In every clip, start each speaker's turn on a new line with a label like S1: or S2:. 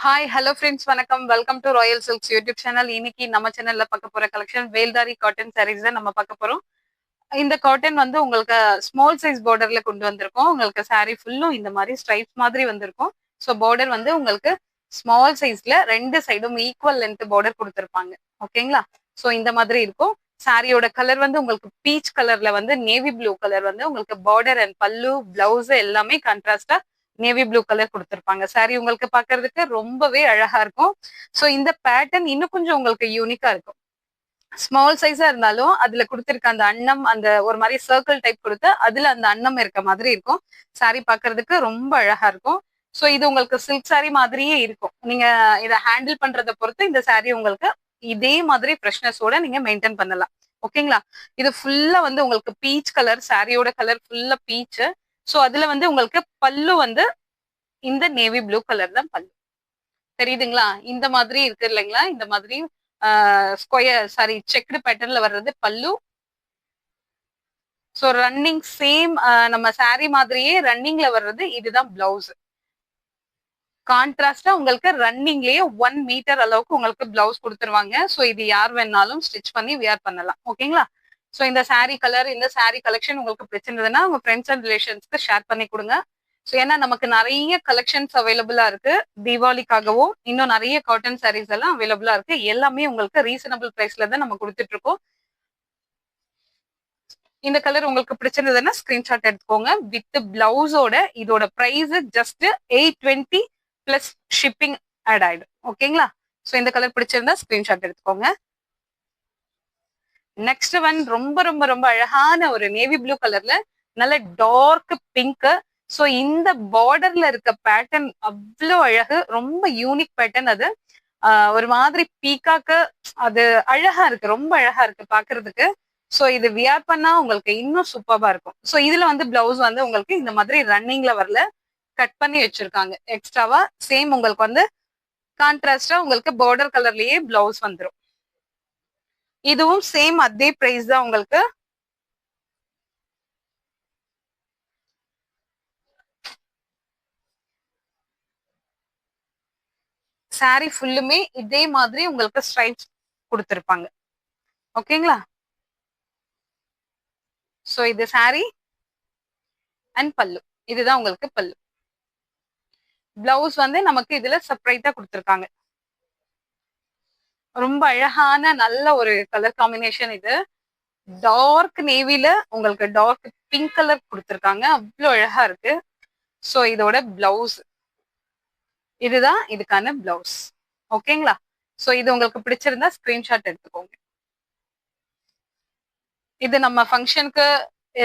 S1: Hi hello friends வணக்கம் welcome to Royal silks YouTube channel. இன்னைக்கு நம்ம சேனல்ல பார்க்க போற கலெக்ஷன் வேல்தாரி காட்டன் சாரீஸ் தான் நம்ம பார்க்க போறோம். இந்த காட்டன் வந்து உங்களுக்கு ஸ்மால் சைஸ் பார்டர்ல கொண்டு வந்திருக்கோம். உங்களுக்கு சாரீ ஃபுல்லும் இந்த மாதிரி ஸ்ட்ரைப்ஸ் மாதிரி வந்திருக்கும். ஸோ பார்டர் வந்து உங்களுக்கு ஸ்மால் சைஸ்ல ரெண்டு சைடும் ஈக்குவல் லென்த் பார்டர் கொடுத்துருப்பாங்க. ஓகேங்களா? ஸோ இந்த மாதிரி இருக்கும். சாரியோட கலர் வந்து உங்களுக்கு பீச் கலர்ல வந்து நேவி ப்ளூ கலர் வந்து உங்களுக்கு பார்டர் அண்ட் பல்லு பிளவுஸ் எல்லாமே கான்ட்ராஸ்டா நேவி ப்ளூ கலர் கொடுத்துருப்பாங்க. சாரி உங்களுக்கு பாக்குறதுக்கு ரொம்பவே அழகா இருக்கும். ஸோ இந்த பேட்டர்ன் இன்னும் கொஞ்சம் உங்களுக்கு யூனிக்கா இருக்கும். ஸ்மால் சைஸா இருந்தாலும் அதுல கொடுத்திருக்க அந்த அன்னம் அந்த ஒரு மாதிரி சர்க்கிள் டைப் கொடுத்து அதுல அந்த அன்னம் இருக்க மாதிரி இருக்கும். சாரி பாக்குறதுக்கு ரொம்ப அழகா இருக்கும். ஸோ இது உங்களுக்கு சில்க் சாரி மாதிரியே இருக்கும். நீங்க இதை ஹேண்டில் பண்றதை பொறுத்து இந்த சாரி உங்களுக்கு இதே மாதிரி ஃப்ரெஷ்னஸோட நீங்க மெயின்டைன் பண்ணலாம். ஓகேங்களா? இது ஃபுல்லா வந்து உங்களுக்கு பீச் கலர், சாரியோட கலர் ஃபுல்லா பீச். ஸோ அதுல வந்து உங்களுக்கு பல்லு வந்து இந்த நேவி ப்ளூ கலர் தான் பல்லு. தெரியுதுங்களா? இந்த மாதிரி இருக்கு இல்லைங்களா? இந்த மாதிரி ஸ்கொயர் சாரி செக்டு பேட்டர்ன்ல வர்றது பல்லு. ஸோ ரன்னிங் சேம் நம்ம சாரி மாதிரியே ரன்னிங்ல வர்றது இதுதான் பிளவுஸ். கான்ட்ராஸ்டா உங்களுக்கு ரன்னிங்லயே 1 மீட்டர் அளவுக்கு உங்களுக்கு பிளவுஸ் கொடுத்துருவாங்க. ஸோ இது யார் வேணாலும் ஸ்டிச் பண்ணி வியர் பண்ணலாம். ஓகேங்களா? ஸோ இந்த சாரி கலர் இந்த சாரி கலெக்ஷன் உங்களுக்கு பிடிச்சிருந்ததுன்னா உங்க ஃப்ரெண்ட்ஸ் அண்ட் ரிலேஷன்ஸ்க்கு ஷேர் பண்ணி கொடுங்க. ஸோ ஏன்னா நமக்கு நிறைய கலெக்ஷன்ஸ் அவைலபிளா இருக்கு. தீபாவளிக்காகவும் இன்னும் நிறைய காட்டன் சாரீஸ் எல்லாம் அவைலபிளா இருக்கு. எல்லாமே உங்களுக்கு ரீசனபிள் பிரைஸ்ல தான் நம்ம கொடுத்துட்டு இருக்கோம். இந்த கலர் உங்களுக்கு பிடிச்சிருந்ததுன்னா ஸ்கிரீன்ஷாட் எடுத்துக்கோங்க. வித் பிளவுஸோட இதோட price just 820 plus shipping add ஆயிடும். ஓகேங்களா? ஸோ இந்த கலர் பிடிச்சிருந்தா ஸ்கிரீன்ஷாட் எடுத்துக்கோங்க. நெக்ஸ்ட் ஒன் ரொம்ப ரொம்ப ரொம்ப அழகான ஒரு நேவி ப்ளூ கலர்ல நல்ல டார்க் பிங்க். ஸோ இந்த பார்டர்ல இருக்க பேட்டர்ன் அவ்வளோ அழகு, ரொம்ப யூனிக் பேட்டர்ன் அது. ஒரு மாதிரி பீக்காக்கு அது அழகா இருக்கு, ரொம்ப அழகா இருக்கு பாக்குறதுக்கு. ஸோ இது வியர் பண்ணா உங்களுக்கு இன்னும் சூப்பரா இருக்கும். ஸோ இதுல வந்து பிளவுஸ் வந்து உங்களுக்கு இந்த மாதிரி ரன்னிங்ல வரல, கட் பண்ணி வச்சிருக்காங்க எக்ஸ்ட்ராவா. சேம் உங்களுக்கு வந்து கான்ட்ராஸ்டா உங்களுக்கு பார்டர் கலர்லயே பிளவுஸ் வந்துடும். இதுவும் சேம் அதே பிரைஸ் தான் உங்களுக்கு. சாரி ஃபுல்லுமே இதே மாதிரி உங்களுக்கு ஸ்ட்ரைப்ஸ் கொடுத்துருப்பாங்க. ஓகேங்களா? சோ இது சாரி அண்ட் பல்லு. இதுதான் உங்களுக்கு பல்லு. பிளவுஸ் வந்து நமக்கு இதுல செப்பரேட்டா கொடுத்துருக்காங்க. ரொம்ப அழகான நல்ல ஒரு கலர் காம்பினேஷன் இது. டார்க் நேவில உங்களுக்கு டார்க் பிங்க் கலர் கொடுத்துருக்காங்க. அவ்வளோ அழகா இருக்கு. சோ இதோட பிளவுஸ் இதுதான் இதுக்கான பிளவுஸ். ஓகேங்களா? சோ இது உங்களுக்கு பிடிச்சிருந்தா ஸ்கிரீன்ஷாட் எடுத்துக்கோங்க. இது நம்ம ஃபங்க்ஷனுக்கு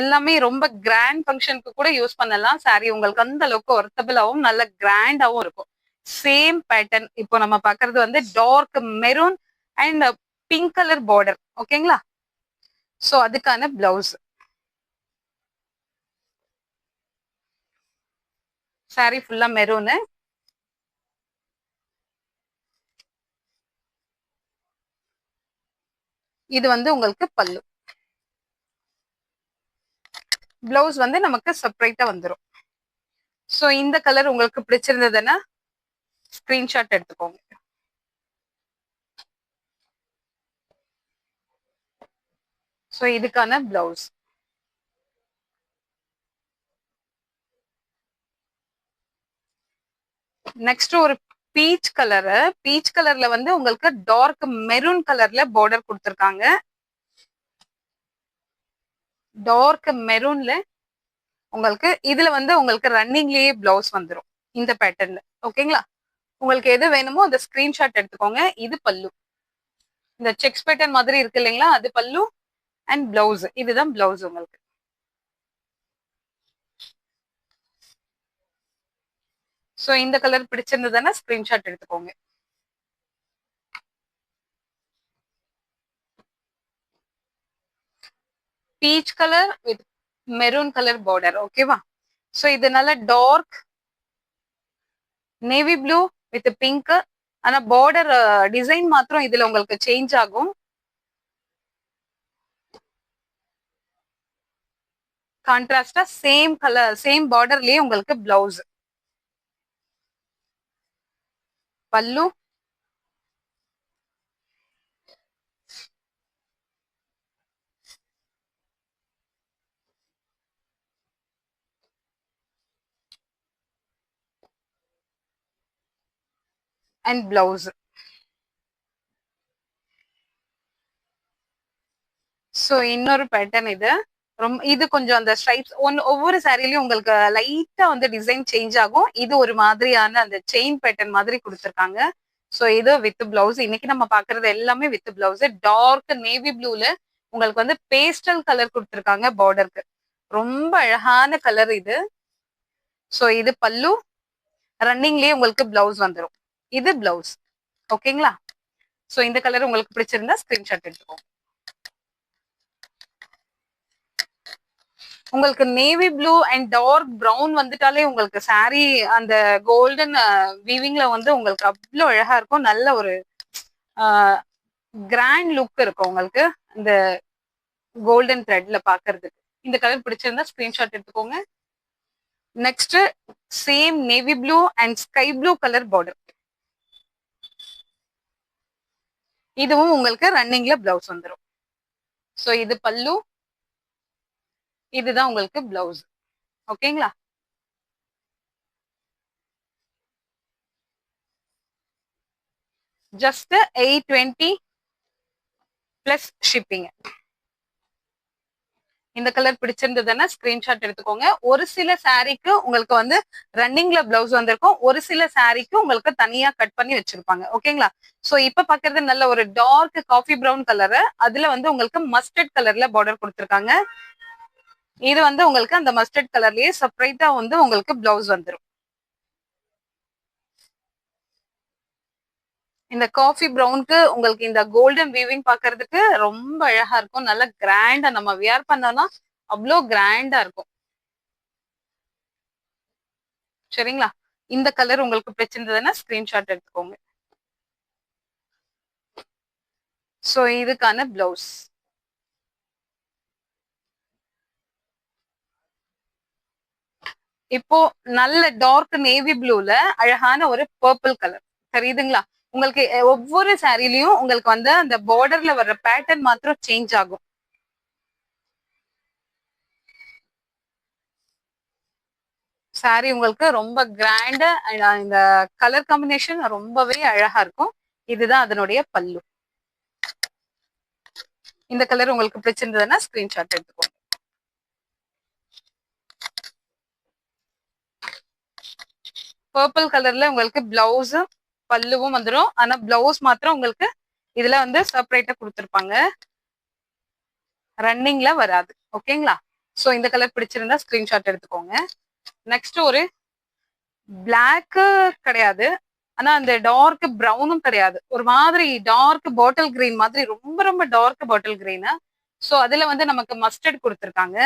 S1: எல்லாமே ரொம்ப கிராண்ட் ஃபங்க்ஷனுக்கு கூட யூஸ் பண்ணலாம். சாரி உங்களுக்கு அந்த அளவுக்கு ஒர்த்தபிளாவும் நல்ல கிராண்டாவும் இருக்கும். சேம் பேட்டர்ன் இப்போ நம்ம பாக்குறது வந்து dark maroon and pink colour border. ஓகேங்களா? சோ அதுக்கான பிளவுஸ். சாரி ஃபுல்லா மெரூனு. இது வந்து உங்களுக்கு பல்லு. பிளவுஸ் வந்து நமக்கு செப்பரேட்டா வந்துடும். சோ இந்த கலர் உங்களுக்கு பிடிச்சிருந்ததுன்னா ஸ்கிரீன்ஷாட் எடுத்துக்கோங்க. சோ இதுக்கான பிளவுஸ். நெக்ஸ்ட் ஒரு பீச் கலரு. பீச் கலர்ல வந்து உங்களுக்கு டார்க் மெரூன் கலர்ல பார்டர் கொடுத்துருக்காங்க. டார்க் மெரூன்ல உங்களுக்கு இதுல வந்து உங்களுக்கு ரன்னிங்லயே பிளவுஸ் வந்துடும் இந்த பேட்டர்ன்ல. ஓகேங்களா? உங்களுக்கு எது வேணுமோ அந்த ஸ்கிரீன்ஷாட் எடுத்துக்கோங்க. இது பல்லு. இந்த செக்ஸ் பேட்டர்ன் மாதிரி இருக்கு இல்லைங்களா? அது பல்லு அண்ட் பிளவுஸ். இதுதான் பிளவுஸ் உங்களுக்கு. சோ இந்த கலர் பிடிச்சிருந்ததுன்னா ஸ்கிரீன்ஷாட் எடுத்துக்கோங்க. Peach colour with maroon colour border. ஓகேவா? சோ இது நல்ல dark navy blue with pink. ஆனா பார்டர் டிசைன் மாத்திரம் இதுல உங்களுக்கு சேஞ்ச் ஆகும். கான்ட்ராஸ்டா சேம் கலர் சேம் பார்டர்லயே உங்களுக்கு blouse. Pallu, and blouse. So இன்னொரு பேட்டர்ன் இது. இது கொஞ்சம் அந்த ஸ்ட்ரைப்ஸ் ஒவ்வொரு சாரிலயும் உங்களுக்கு லைட்டா வந்து டிசைன் சேஞ்ச் ஆகும். இது ஒரு மாதிரியான அந்த செயின் பேட்டர்ன் மாதிரி கொடுத்துருக்காங்க. சோ இது வித் பிளவுஸ். இன்னைக்கு நம்ம பாக்குறது எல்லாமே வித் பிளவுஸ். டார்க் நேவி ப்ளூல உங்களுக்கு வந்து பேஸ்டல் கலர் கொடுத்துருக்காங்க பார்டருக்கு. ரொம்ப அழகான கலர் இது. சோ இது பல்லு, ரன்னிங்லயே உங்களுக்கு பிளவுஸ் வந்துடும். இது பிளவுஸ். ஓகேங்களா? சோ இந்த கலர் உங்களுக்கு பிடிச்சிருந்தா ஸ்கிரீன்ஷாட் எடுத்துக்கோங்க. உங்களுக்கு navy blue and dark brown வந்துட்டாலே உங்களுக்கு சாரி அந்த கோல்டன் வீவிங்ல வந்து உங்களுக்கு அவ்வளோ அழகா இருக்கும். நல்ல ஒரு கிராண்ட் லுக் இருக்கும் உங்களுக்கு இந்த கோல்டன் த்ரெட்ல பாக்குறதுக்கு. இந்த கலர் பிடிச்சிருந்தா ஸ்கிரீன்ஷாட் எடுத்துக்கோங்க. Next same navy blue and sky blue colour border. இதுவும் உங்களுக்கு ரன்னிங்ல பிளவுஸ் வந்துடும். சோ இது பல்லு, இதுதான் உங்களுக்கு பிளவுஸ். ஓகேங்களா? Just 820 plus shipping. இந்த கலர் பிடிச்சிருந்ததுன்னா ஸ்கிரீன்ஷாட் எடுத்துக்கோங்க. ஒரு சில சாரிக்கு உங்களுக்கு வந்து ரன்னிங்ல பிளவுஸ் வந்திருக்கும், ஒரு சில சாரிக்கு உங்களுக்கு தனியா கட் பண்ணி வச்சிருப்பாங்க. ஓகேங்களா? சோ இப்ப பாக்குறது நல்ல ஒரு டார்க் காஃபி பிரவுன் கலரு. அதுல வந்து உங்களுக்கு மஸ்டர்ட் கலர்ல பார்டர் கொடுத்துருக்காங்க. இது வந்து உங்களுக்கு அந்த மஸ்டர்ட் கலர்லயே செப்பரேட்டா வந்து உங்களுக்கு பிளவுஸ் வந்துடும். இந்த காஃபி பிரவுனுக்கு உங்களுக்கு இந்த கோல்டன் வீவிங் பாக்குறதுக்கு ரொம்ப அழகா இருக்கும். நல்ல கிராண்டா நம்ம வியர் பண்ணோம்னா அவ்வளோ கிராண்டா இருக்கும். சரிங்களா? இந்த கலர் உங்களுக்கு பிடிச்சிருந்ததுன்னா ஸ்கிரீன்ஷாட் எடுத்துக்கோங்க. சோ இதுக்கான பிளவுஸ். இப்போ நல்ல டார்க் நேவி ப்ளூல அழகான ஒரு பர்பிள் கலர் தெரியுதுங்களா? உங்களுக்கு ஒவ்வொரு சாரிலையும் உங்களுக்கு வந்து அந்த பார்டர்ல வர்ற பேட்டர்ன் மாத்திரம் சேஞ்ச் ஆகும். சாரி உங்களுக்கு ரொம்ப கிராண்டா இந்த கலர் காம்பினேஷன் ரொம்பவே அழகா இருக்கும். இதுதான் அதனுடைய பல்லு. இந்த கலர் உங்களுக்கு பிடிச்சிருந்ததுன்னா ஸ்கிரீன்ஷாட் எடுத்துக்கோங்க. பர்பிள் கலர்ல உங்களுக்கு பிளவுஸ் பல்லுவும் வந்துடும். ஆனா பிளவுஸ் மாத்திரம் உங்களுக்கு இதுல வந்து செப்பரேட்டா கொடுத்துருப்பாங்க, ரன்னிங்ல வராது. ஓகேங்களா? சோ இந்த கலர் பிடிச்சிருந்தா ஸ்கிரீன்ஷாட் எடுத்துக்கோங்க. நெக்ஸ்ட் ஒரு பிளாக் கிடையாது, ஆனா அந்த டார்க் ப்ரௌனும் கிடையாது, ஒரு மாதிரி டார்க் பாட்டில் கிரீன் மாதிரி, ரொம்ப ரொம்ப டார்க் பாட்டில் கிரீன். சோ அதுல வந்து நமக்கு மஸ்டர்ட் கொடுத்துருக்காங்க.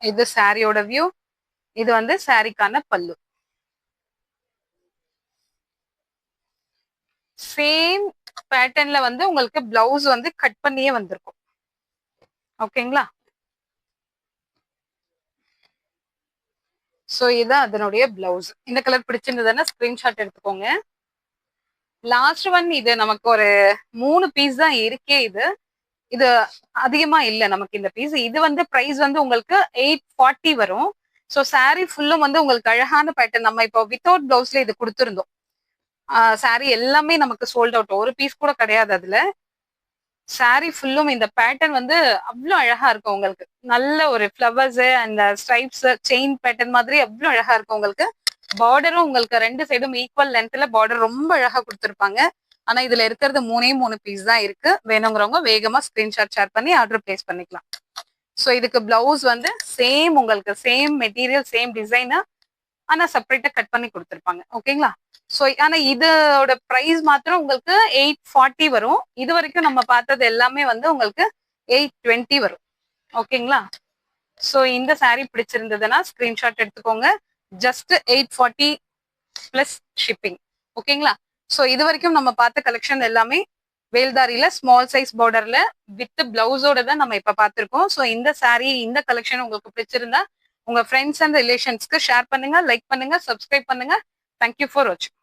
S1: இது சாரியோட வியூ. இது வந்து சாரிக்கான பல்லு. சேம் பேட்டர்ன்ல வந்து உங்களுக்கு பிளவுஸ் வந்து கட் பண்ணியே வந்திருக்கும். ஓகேங்களா? சோ இதுதான் அதனுடைய பிளவுஸ். இந்த கலர் பிடிச்சிருந்ததுன்னா ஸ்கிரீன்ஷாட் எடுத்துக்கோங்க. Last one. இது நமக்கு ஒரு 3 பீஸ் தான் இருக்கே. இது அதிகமா இல்ல நமக்கு இந்த பீஸ். இது வந்து பிரைஸ் வந்து உங்களுக்கு 840 வரும். சோ சாரி ஃபுல்லும் வந்து உங்களுக்கு அழகான பேட்டர்ன். நம்ம இப்போ வித்தவுட் பிளவுஸ்ல இது கொடுத்துருந்தோம். சாரி எல்லாமே நமக்கு சோல்ட் அவுட், ஒரு பீஸ் கூட கிடையாது அதுல. சாரி ஃபுல்லும் இந்த பேட்டர்ன் வந்து அவ்வளவு அழகா இருக்கும் உங்களுக்கு. நல்ல ஒரு ஃபிளவர்ஸ் அந்த ஸ்ட்ரைப்ஸ் செயின் பேட்டர்ன் மாதிரி அவ்வளவு அழகா இருக்கும் உங்களுக்கு. பார்டரும் உங்களுக்கு ரெண்டு சைடும் ஈக்குவல் லென்த்ல பார்டர் ரொம்ப அழகா கொடுத்துருப்பாங்க. ஆனா இதுல இருக்கிறது 3 பீஸ் தான் இருக்கு. வேணுங்கிறவங்க வேகமா ஸ்கிரீன்ஷாட் ஷேர் பண்ணி ஆர்டர் பிளேஸ் பண்ணிக்கலாம். சோ இதுக்கு பிளவுஸ் வந்து சேம் உங்களுக்கு சேம் மெட்டீரியல் சேம் டிசைன், ஆனா செப்பரேட்டா கட் பண்ணி கொடுத்துருப்பாங்க. ஓகேங்களா? சோ ஆனா இதோட பிரைஸ் மாத்திரம் உங்களுக்கு 840 வரும். இது வரைக்கும் நம்ம பார்த்தது எல்லாமே வந்து உங்களுக்கு 820 வரும். ஓகேங்களா? சோ இந்த சாரி பிடிச்சிருந்ததுன்னா ஸ்கிரீன்ஷாட் எடுத்துக்கோங்க. Just 840 plus shipping. ஓகேங்களா? சோ இது வரைக்கும் நம்ம பார்த்த கலெக்ஷன் எல்லாமே வேல்தாரியில ஸ்மால் சைஸ் பார்டர்ல வித் பிளவுஸோட தான் நம்ம இப்ப பார்த்திருக்கோம். சோ இந்த சாரி இந்த கலெக்ஷன் உங்களுக்கு பிடிச்சிருந்தா உங்க ஃப்ரெண்ட்ஸ் அண்ட் ரிலேஷன்ஸ்க்கு ஷேர் பண்ணுங்க, லைக் பண்ணுங்க, சப்ஸ்கிரைப் பண்ணுங்க. தேங்க்யூ ஃபார் வாட்சிங்.